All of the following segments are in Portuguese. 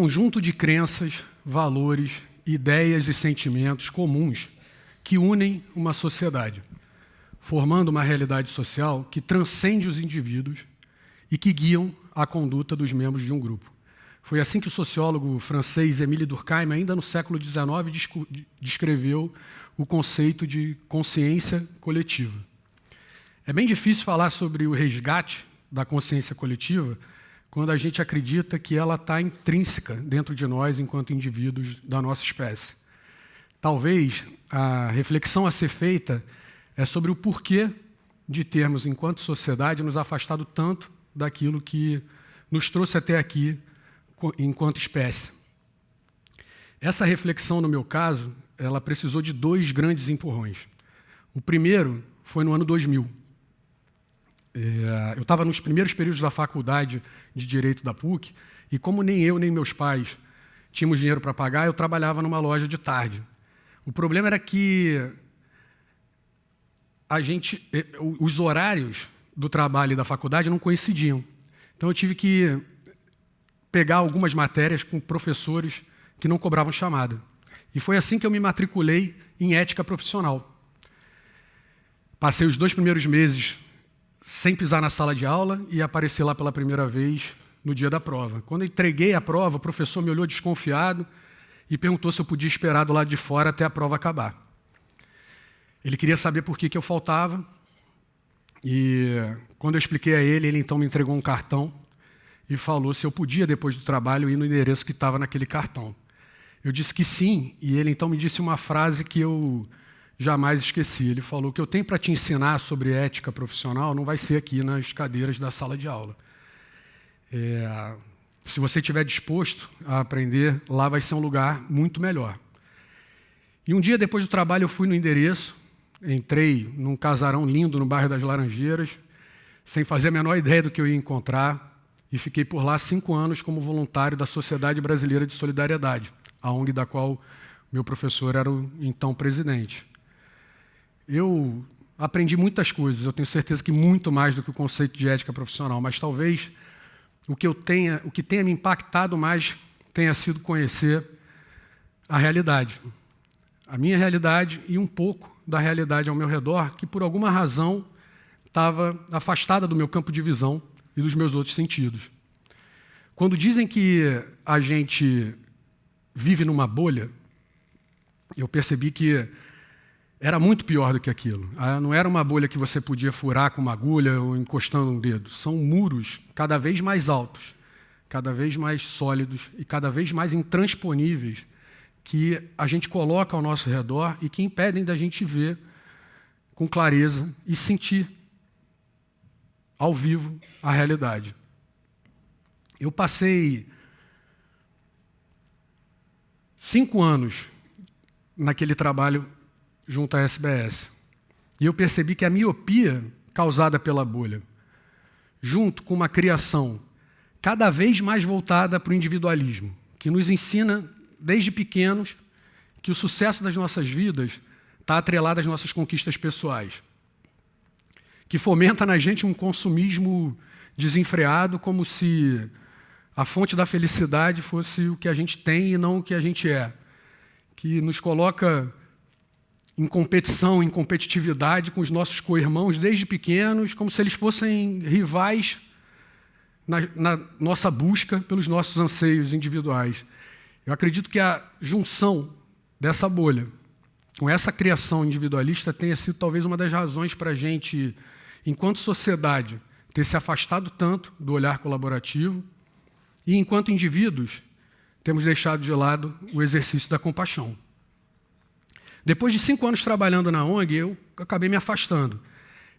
conjunto de crenças, valores, ideias e sentimentos comuns que unem uma sociedade, formando uma realidade social que transcende os indivíduos e que guiam a conduta dos membros de um grupo. Foi assim que o sociólogo francês Émile Durkheim, ainda no século XIX, descreveu o conceito de consciência coletiva. É bem difícil falar sobre o resgate da consciência coletiva quando a gente acredita que ela está intrínseca dentro de nós enquanto indivíduos da nossa espécie. Talvez a reflexão a ser feita é sobre o porquê de termos, enquanto sociedade, nos afastado tanto daquilo que nos trouxe até aqui enquanto espécie. Essa reflexão, no meu caso, ela precisou de 2 grandes empurrões. O primeiro foi no ano 2000. Eu estava nos primeiros períodos da faculdade de Direito da PUC, e como nem eu nem meus pais tínhamos dinheiro para pagar, eu trabalhava numa loja de tarde. O problema era que os horários do trabalho e da faculdade não coincidiam. Então eu tive que pegar algumas matérias com professores que não cobravam chamada. E foi assim que eu me matriculei em ética profissional. Passei os 2 primeiros meses sem pisar na sala de aula e aparecer lá pela primeira vez no dia da prova. Quando eu entreguei a prova, o professor me olhou desconfiado e perguntou se eu podia esperar do lado de fora até a prova acabar. Ele queria saber por que eu faltava, e quando eu expliquei a ele, ele então me entregou um cartão e falou se eu podia, depois do trabalho, ir no endereço que estava naquele cartão. Eu disse que sim, e ele então me disse uma frase que eu jamais esqueci. Ele falou: o que eu tenho para te ensinar sobre ética profissional não vai ser aqui nas cadeiras da sala de aula. Se você estiver disposto a aprender, lá vai ser um lugar muito melhor. E um dia depois do trabalho eu fui no endereço, entrei num casarão lindo no bairro das Laranjeiras, sem fazer a menor ideia do que eu ia encontrar, e fiquei por lá 5 anos como voluntário da Sociedade Brasileira de Solidariedade, a ONG da qual meu professor era o então presidente. Eu aprendi muitas coisas, eu tenho certeza que muito mais do que o conceito de ética profissional, mas talvez o que tenha me impactado mais tenha sido conhecer a realidade. A minha realidade e um pouco da realidade ao meu redor, que por alguma razão estava afastada do meu campo de visão e dos meus outros sentidos. Quando dizem que a gente vive numa bolha, eu percebi que era muito pior do que aquilo. Não era uma bolha que você podia furar com uma agulha ou encostando um dedo. São muros cada vez mais altos, cada vez mais sólidos e cada vez mais intransponíveis que a gente coloca ao nosso redor e que impedem da gente ver com clareza e sentir ao vivo a realidade. Eu passei 5 anos naquele trabalho junto à SBS. E eu percebi que a miopia causada pela bolha, junto com uma criação cada vez mais voltada para o individualismo, que nos ensina desde pequenos que o sucesso das nossas vidas está atrelado às nossas conquistas pessoais, que fomenta na gente um consumismo desenfreado, como se a fonte da felicidade fosse o que a gente tem e não o que a gente é, que nos coloca em competição, em competitividade com os nossos co-irmãos desde pequenos, como se eles fossem rivais na nossa busca pelos nossos anseios individuais. Eu acredito que a junção dessa bolha com essa criação individualista tenha sido talvez uma das razões para a gente, enquanto sociedade, ter se afastado tanto do olhar colaborativo e, enquanto indivíduos, temos deixado de lado o exercício da compaixão. Depois de 5 anos trabalhando na ONG, eu acabei me afastando.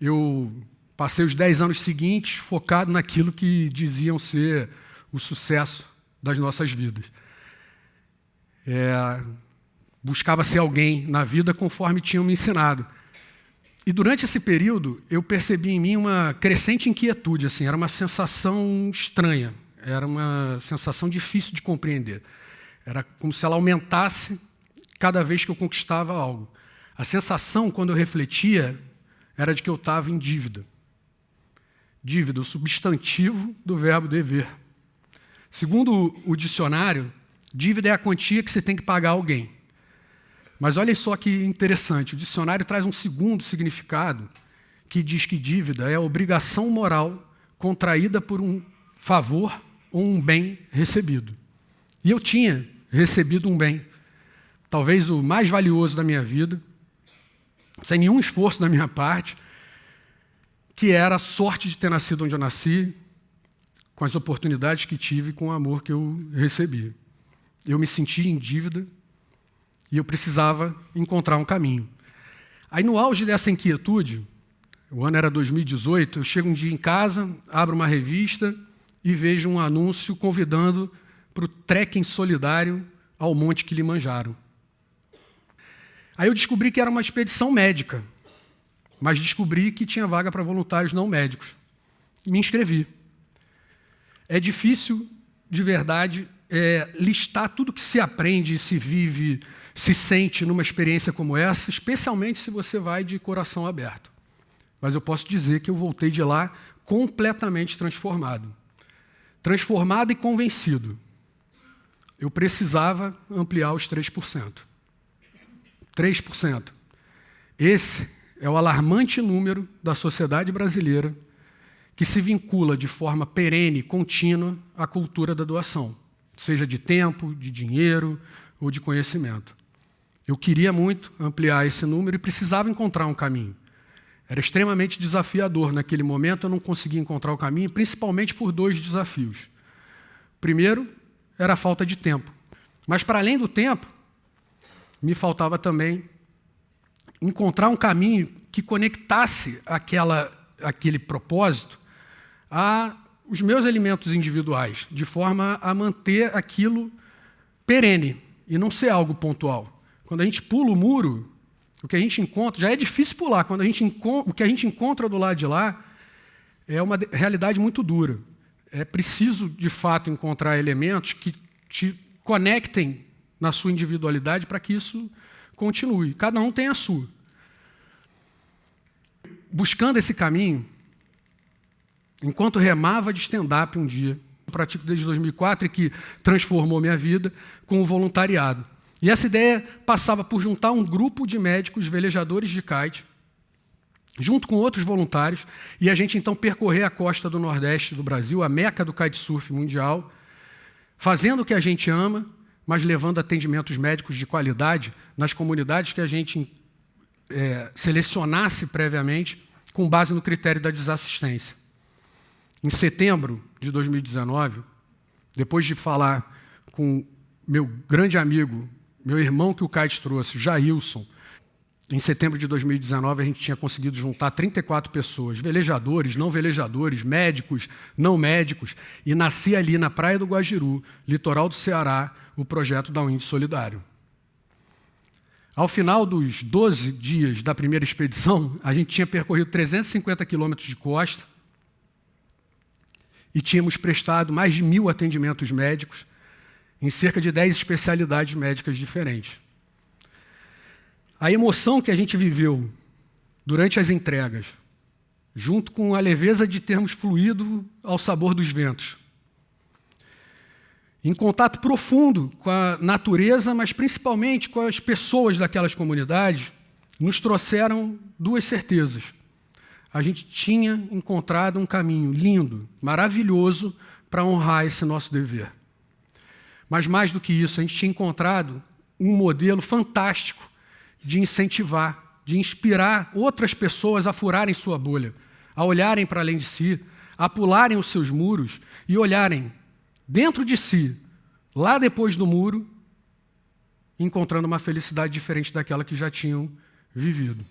Eu passei os 10 anos seguintes focado naquilo que diziam ser o sucesso das nossas vidas. Buscava ser alguém na vida conforme tinham me ensinado. E durante esse período, eu percebi em mim uma crescente inquietude, assim, era uma sensação estranha, era uma sensação difícil de compreender. Era como se ela aumentasse cada vez que eu conquistava algo. A sensação, quando eu refletia, era de que eu estava em dívida. Dívida, o substantivo do verbo dever. Segundo o dicionário, dívida é a quantia que você tem que pagar a alguém. Mas olha só que interessante, o dicionário traz um segundo significado que diz que dívida é a obrigação moral contraída por um favor ou um bem recebido. E eu tinha recebido um bem, talvez o mais valioso da minha vida, sem nenhum esforço da minha parte, que era a sorte de ter nascido onde eu nasci, com as oportunidades que tive, com o amor que eu recebi. Eu me sentia em dívida e eu precisava encontrar um caminho. Aí, no auge dessa inquietude, o ano era 2018, eu chego um dia em casa, abro uma revista e vejo um anúncio convidando para o trekking solidário ao Monte Kilimanjaro. Aí eu descobri que era uma expedição médica, mas descobri que tinha vaga para voluntários não médicos. Me inscrevi. É difícil, de verdade, listar tudo que se aprende, se vive, se sente numa experiência como essa, especialmente se você vai de coração aberto. Mas eu posso dizer que eu voltei de lá completamente transformado. Transformado e convencido. Eu precisava ampliar os 3%. 3%. Esse é o alarmante número da sociedade brasileira que se vincula de forma perene, contínua, à cultura da doação, seja de tempo, de dinheiro ou de conhecimento. Eu queria muito ampliar esse número e precisava encontrar um caminho. Era extremamente desafiador. Naquele momento eu não conseguia encontrar o caminho, principalmente por 2 desafios. Primeiro, era a falta de tempo. Mas, para além do tempo, me faltava também encontrar um caminho que conectasse aquele propósito aos meus elementos individuais, de forma a manter aquilo perene e não ser algo pontual. Quando a gente pula o muro, o que a gente encontra, já é difícil pular, o que a gente encontra do lado de lá é uma realidade muito dura. É preciso, de fato, encontrar elementos que te conectem na sua individualidade para que isso continue. Cada um tem a sua. Buscando esse caminho, enquanto remava de stand-up um dia, eu pratico desde 2004 e que transformou minha vida com o voluntariado. E essa ideia passava por juntar um grupo de médicos velejadores de kite, junto com outros voluntários, e a gente então percorrer a costa do Nordeste do Brasil, a meca do kitesurf mundial, fazendo o que a gente ama, mas levando atendimentos médicos de qualidade nas comunidades que a gente selecionasse previamente com base no critério da desassistência. Em setembro de 2019, depois de falar com meu grande amigo, meu irmão que o kite trouxe, Jailson, em setembro de 2019 a gente tinha conseguido juntar 34 pessoas, velejadores, não velejadores, médicos, não médicos, e nascia ali na Praia do Guajiru, litoral do Ceará, o projeto da Wind Solidário. Ao final dos 12 dias da primeira expedição, a gente tinha percorrido 350 quilômetros de costa e tínhamos prestado mais de 1.000 atendimentos médicos em cerca de 10 especialidades médicas diferentes. A emoção que a gente viveu durante as entregas, junto com a leveza de termos fluído ao sabor dos ventos, em contato profundo com a natureza, mas principalmente com as pessoas daquelas comunidades, nos trouxeram 2 certezas. A gente tinha encontrado um caminho lindo, maravilhoso, para honrar esse nosso dever. Mas mais do que isso, a gente tinha encontrado um modelo fantástico de incentivar, de inspirar outras pessoas a furarem sua bolha, a olharem para além de si, a pularem os seus muros e olharem dentro de si, lá depois do muro, encontrando uma felicidade diferente daquela que já tinham vivido.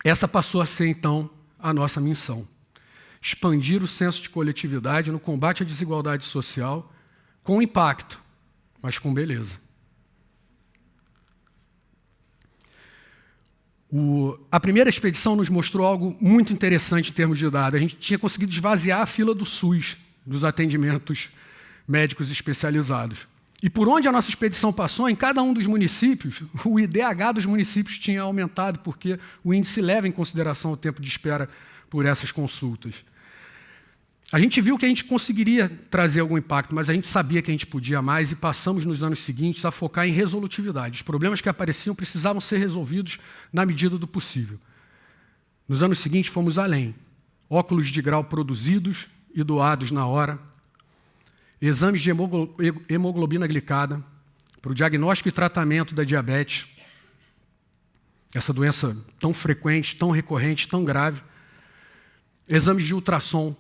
Essa passou a ser, então, a nossa missão. Expandir o senso de coletividade no combate à desigualdade social, com impacto, mas com beleza. A primeira expedição nos mostrou algo muito interessante em termos de dados. A gente tinha conseguido esvaziar a fila do SUS, dos atendimentos médicos especializados. E por onde a nossa expedição passou, em cada um dos municípios, o IDH dos municípios tinha aumentado, porque o índice leva em consideração o tempo de espera por essas consultas. A gente viu que a gente conseguiria trazer algum impacto, mas a gente sabia que a gente podia mais e passamos nos anos seguintes a focar em resolutividade. Os problemas que apareciam precisavam ser resolvidos na medida do possível. Nos anos seguintes fomos além. Óculos de grau produzidos e doados na hora, exames de hemoglobina glicada para o diagnóstico e tratamento da diabetes, essa doença tão frequente, tão recorrente, tão grave, exames de ultrassom,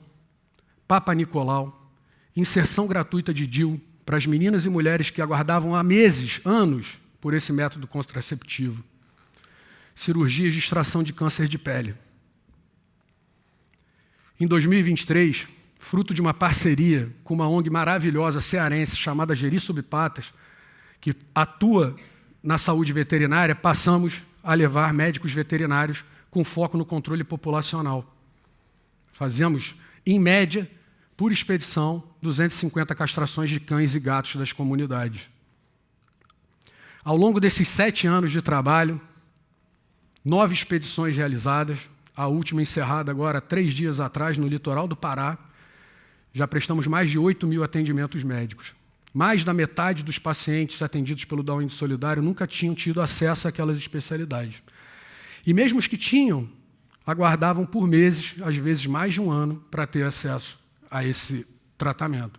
Papa Nicolau, inserção gratuita de DIU para as meninas e mulheres que aguardavam há meses, anos, por esse método contraceptivo, cirurgias de extração de câncer de pele. Em 2023, fruto de uma parceria com uma ONG maravilhosa cearense chamada Geri Subpatas, que atua na saúde veterinária, passamos a levar médicos veterinários com foco no controle populacional. Fazemos, em média, por expedição, 250 castrações de cães e gatos das comunidades. Ao longo desses 7 anos de trabalho, 9 expedições realizadas, a última encerrada agora 3 dias atrás, no litoral do Pará, já prestamos mais de 8.000 atendimentos médicos. Mais da metade dos pacientes atendidos pelo Down Solidário nunca tinham tido acesso àquelas especialidades. E mesmo os que tinham, aguardavam por meses, às vezes mais de um ano, para ter acesso a esse tratamento.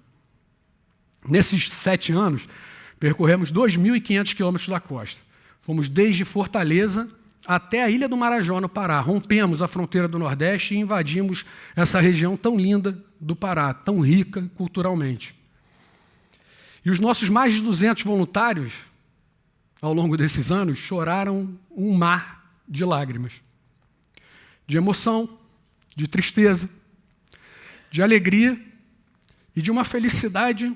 Nesses 7 anos, percorremos 2.500 quilômetros da costa. Fomos desde Fortaleza até a Ilha do Marajó, no Pará. Rompemos a fronteira do Nordeste e invadimos essa região tão linda do Pará, tão rica culturalmente. E os nossos mais de 200 voluntários, ao longo desses anos, choraram um mar de lágrimas, de emoção, de tristeza, de alegria e de uma felicidade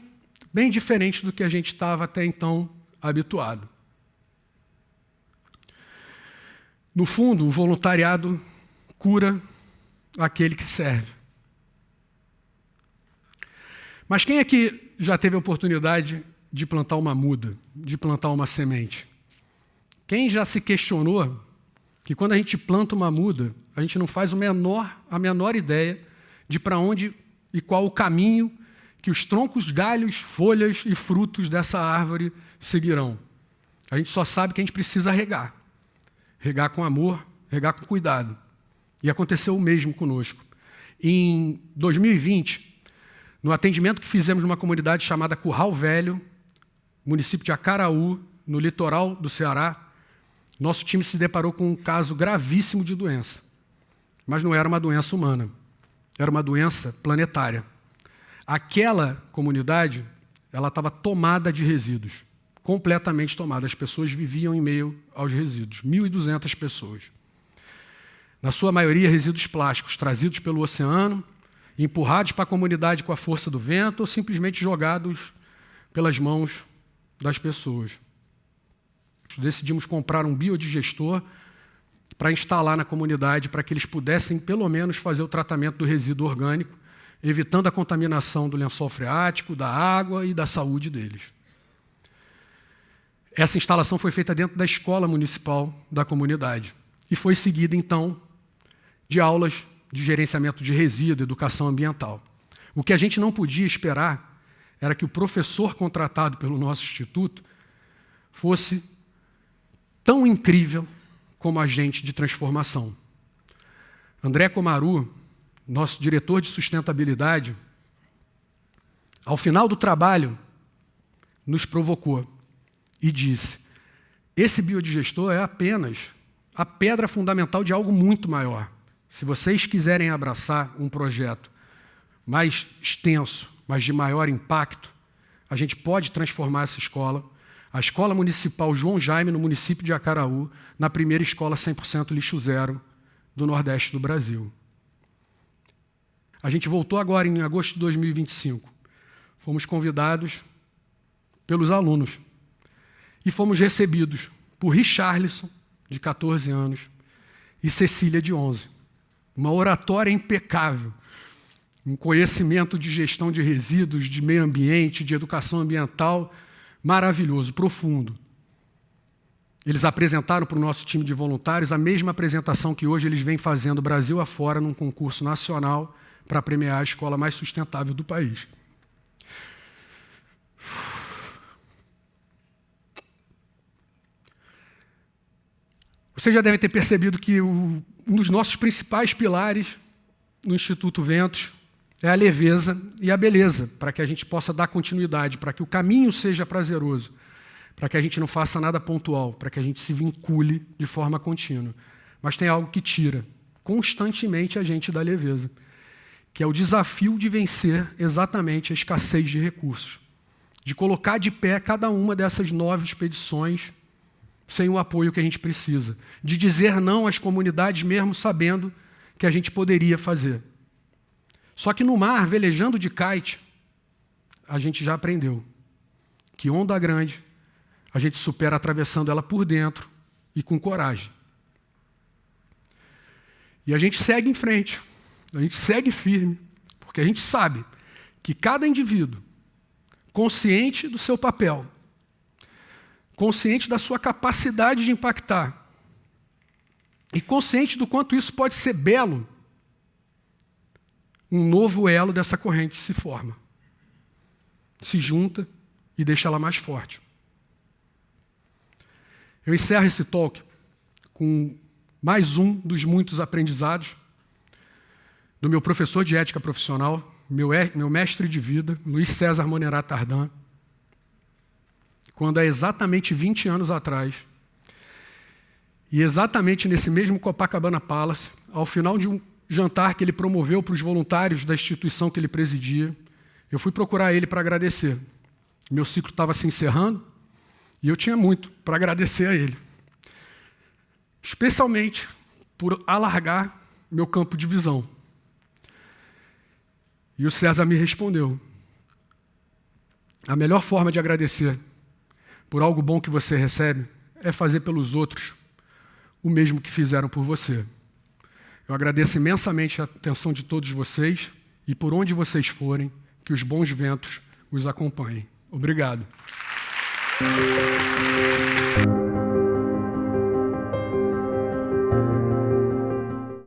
bem diferente do que a gente estava até então habituado. No fundo, o voluntariado cura aquele que serve. Mas quem aqui já teve a oportunidade de plantar uma muda, de plantar uma semente? Quem já se questionou que quando a gente planta uma muda, a gente não faz a menor ideia de para onde e qual o caminho que os troncos, galhos, folhas e frutos dessa árvore seguirão? A gente só sabe que a gente precisa regar. Regar com amor, regar com cuidado. E aconteceu o mesmo conosco. Em 2020, no atendimento que fizemos numa comunidade chamada Curral Velho, município de Acaraú, no litoral do Ceará, nosso time se deparou com um caso gravíssimo de doença. Mas não era uma doença humana, era uma doença planetária. Aquela comunidade, ela estava tomada de resíduos, completamente tomada. As pessoas viviam em meio aos resíduos, 1.200 pessoas. Na sua maioria, resíduos plásticos trazidos pelo oceano, empurrados para a comunidade com a força do vento ou simplesmente jogados pelas mãos das pessoas. Decidimos comprar um biodigestor para instalar na comunidade, para que eles pudessem, pelo menos, fazer o tratamento do resíduo orgânico, evitando a contaminação do lençol freático, da água e da saúde deles. Essa instalação foi feita dentro da escola municipal da comunidade e foi seguida, então, de aulas de gerenciamento de resíduo, educação ambiental. O que a gente não podia esperar era que o professor contratado pelo nosso instituto fosse tão incrível como agente de transformação. André Comaru, nosso diretor de sustentabilidade, ao final do trabalho, nos provocou e disse: esse biodigestor é apenas a pedra fundamental de algo muito maior. Se vocês quiserem abraçar um projeto mais extenso, mas de maior impacto, a gente pode transformar essa escola, a Escola Municipal João Jaime, no município de Acaraú, na primeira escola 100% lixo zero do Nordeste do Brasil. A gente voltou agora em agosto de 2025. Fomos convidados pelos alunos e fomos recebidos por Richarlison, de 14 anos, e Cecília, de 11. Uma oratória impecável, um conhecimento de gestão de resíduos, de meio ambiente, de educação ambiental maravilhoso, profundo. Eles apresentaram para o nosso time de voluntários a mesma apresentação que hoje eles vêm fazendo Brasil afora num concurso nacional para premiar a escola mais sustentável do país. Você já deve ter percebido que um dos nossos principais pilares no Instituto Ventos é a leveza e a beleza, para que a gente possa dar continuidade, para que o caminho seja prazeroso, para que a gente não faça nada pontual, para que a gente se vincule de forma contínua. Mas tem algo que tira constantemente a gente da leveza, que é o desafio de vencer exatamente a escassez de recursos, de colocar de pé cada uma dessas 9 expedições sem o apoio que a gente precisa, de dizer não às comunidades mesmo sabendo que a gente poderia fazer. Só que no mar, velejando de kite, a gente já aprendeu que onda grande a gente supera atravessando ela por dentro e com coragem. E a gente segue em frente, a gente segue firme, porque a gente sabe que cada indivíduo, consciente do seu papel, consciente da sua capacidade de impactar e consciente do quanto isso pode ser belo, um novo elo dessa corrente se forma, se junta e deixa ela mais forte. Eu encerro esse talk com mais um dos muitos aprendizados do meu professor de ética profissional, meu mestre de vida, Luiz César Monerá Tardan, quando há exatamente 20 anos atrás, e exatamente nesse mesmo Copacabana Palace, ao final de um jantar que ele promoveu para os voluntários da instituição que ele presidia, eu fui procurar ele para agradecer. Meu ciclo estava se encerrando e eu tinha muito para agradecer a ele. Especialmente por alargar meu campo de visão. E o César me respondeu: a melhor forma de agradecer por algo bom que você recebe é fazer pelos outros o mesmo que fizeram por você. Eu agradeço imensamente a atenção de todos vocês e por onde vocês forem, que os bons ventos os acompanhem. Obrigado.